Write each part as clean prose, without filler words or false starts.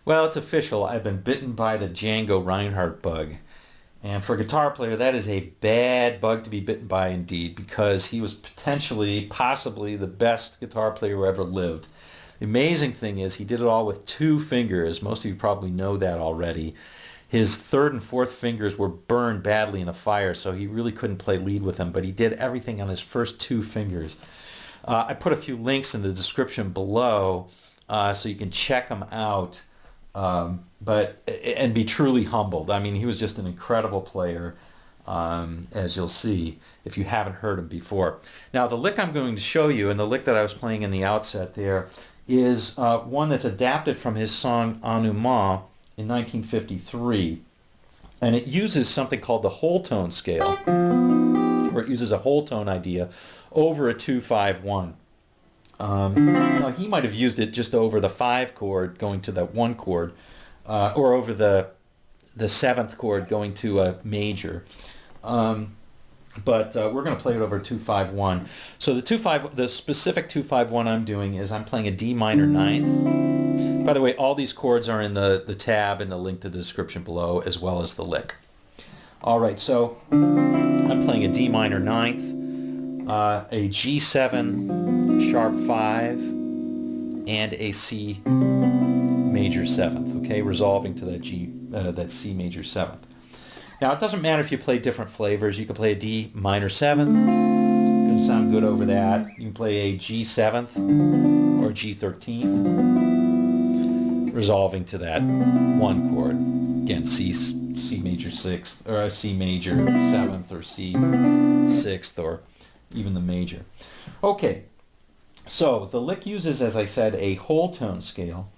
Well, it's official. I've been bitten by the Django Reinhardt bug. And for a guitar player, that is a bad bug to be bitten by indeed, because he was potentially, possibly the best guitar player who ever lived. The amazing thing is he did it all with two fingers. Most of you probably know that already. His third and fourth fingers were burned badly in a fire, so he really couldn't play lead with them, but he did everything on his first two fingers. I put a few links in the description below so you can check them out. And be truly humbled. I mean, he was just an incredible player, as you'll see if you haven't heard him before. Now, the lick I'm going to show you, and the lick that I was playing in the outset there, is one that's adapted from his song Ennuyement in 1953. And it uses something called the whole tone scale, where it uses a whole tone idea over a 2-5-1. Now he might have used it just over the 5 chord going to the 1 chord, or over the 7th chord going to a major. But we're going to play it over 2-5-1. So the specific 2-5-1 I'm doing is I'm playing a D minor ninth. By the way, all these chords are in the tab and the link to the description below, as well as the lick. All right, so I'm playing a D minor ninth, a G7 sharp 5, and a C major 7th, okay, resolving to that C major 7th. Now, it doesn't matter if you play different flavors. You can play a D minor 7th. It's going to sound good over that. You can play a G 7th or G 13th, resolving to that 1 chord. Again, C major 6th, or a C major 7th, or C 6th, or even the major. Okay, so the lick uses, as I said, a whole tone scale.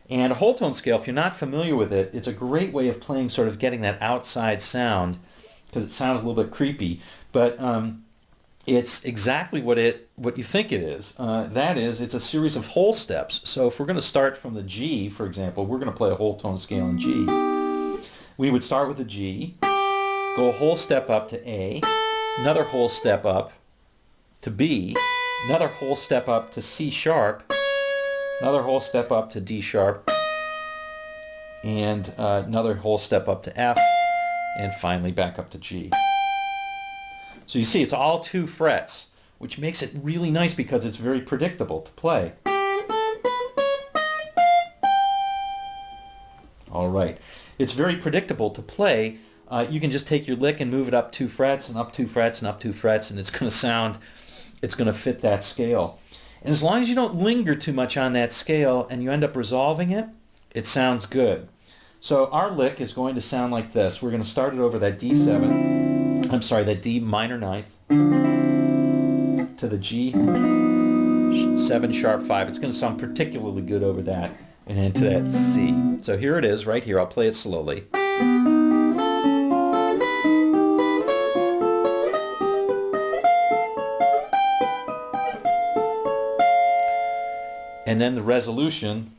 And a whole tone scale, if you're not familiar with it, it's a great way of playing, sort of getting that outside sound, because it sounds a little bit creepy, but it's exactly what you think it is. That is, it's a series of whole steps. So if we're going to start from the G, for example, we're going to play a whole tone scale in G. We would start with the G, go a whole step up to A, another whole step up to B, another whole step up to C sharp, another whole step up to D sharp, and another whole step up to F, and finally back up to G. So you see, it's all 2 frets, which makes it really nice because it's very predictable to play. All right, it's very predictable to play. You can just take your lick and move it up 2 frets and up 2 frets and up 2 frets, and it's going to fit that scale. And as long as you don't linger too much on that scale and you end up resolving it, it sounds good. So our lick is going to sound like this. We're going to start it over that D7, that D minor ninth, to the G7 sharp 5. It's going to sound particularly good over that, and into that C. So here it is, right here. I'll play it slowly. And then the resolution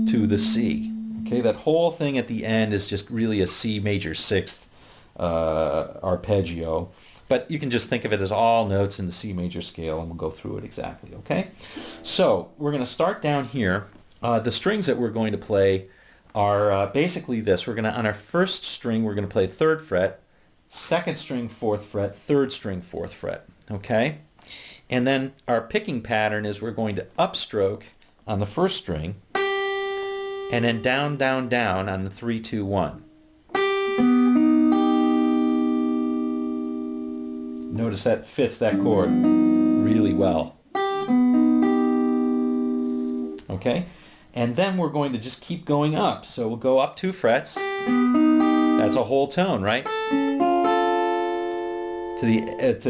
to the C. Okay, that whole thing at the end is just really a C major 6th arpeggio. But you can just think of it as all notes in the C major scale, and we'll go through it exactly, okay? So we're going to start down here. The strings that we're going to play are basically this. We're going to, on our first string, we're going to play 3rd fret, 2nd string 4th fret, 3rd string 4th fret, okay? And then our picking pattern is we're going to upstroke on the first string, and then down, down, down on the 3, 2, 1. Notice that fits that chord really well. Okay? And then we're going to just keep going up. So we'll go up 2 frets. That's a whole tone, right? If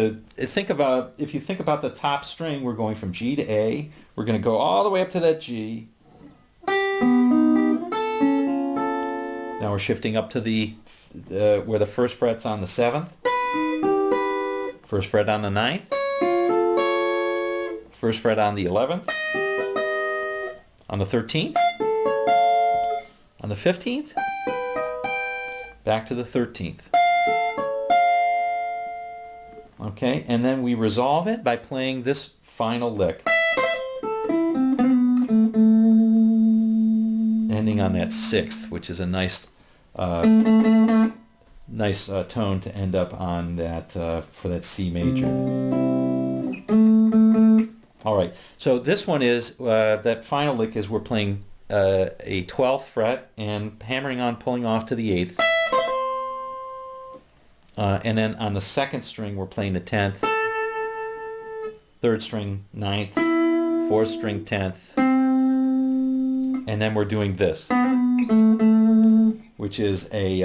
you think about the top string, we're going from G to A. We're going to go all the way up to that G. Now we're shifting up to where the first fret's on the 7th, first fret on the 9th, first fret on the 11th, on the 13th, on the 15th, back to the 13th. Okay, and then we resolve it by playing this final lick. ending on that sixth, which is a nice tone to end up on that for that C major. All right, so this one is, that final lick is we're playing a 12th fret and hammering on, pulling off to the 8th. And then on the second string we're playing the 10th, third string 9th, fourth string 10th, and then we're doing this, which is a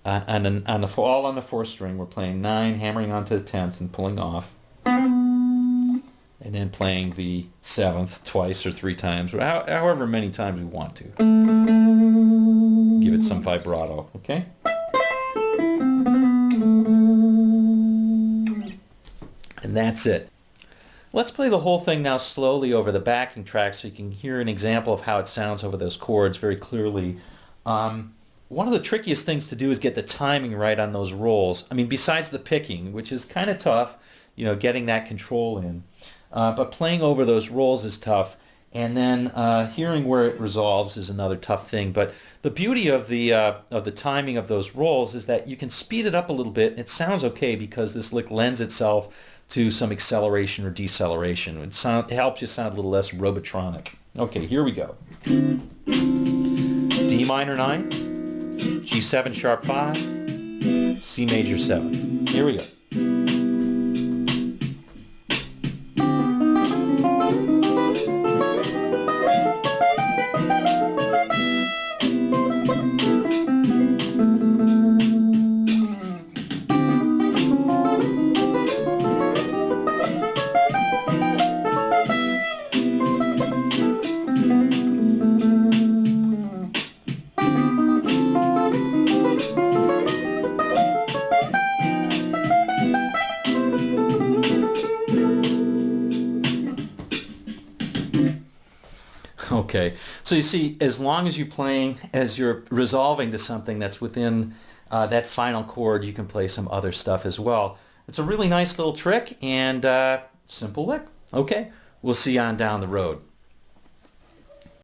all on the fourth string we're playing 9, hammering onto the 10th and pulling off, and then playing the 7th twice or 3 times, however many times we want to. Give it some vibrato, okay? And that's it. Let's play the whole thing now slowly over the backing track so you can hear an example of how it sounds over those chords very clearly. One of the trickiest things to do is get the timing right on those rolls. I mean, besides the picking, which is kind of tough, you know, getting that control in. But playing over those rolls is tough, and then hearing where it resolves is another tough thing. But the beauty of the timing of those rolls is that you can speed it up a little bit. And it sounds okay because this lick lends itself to some acceleration or deceleration. It helps you sound a little less robotronic. Okay, here we go. D minor 9, G7 sharp 5, C major 7th. Here we go. Okay, so you see, as long as as you're resolving to something that's within that final chord, you can play some other stuff as well. It's a really nice little trick and simple lick. Okay, we'll see you on down the road.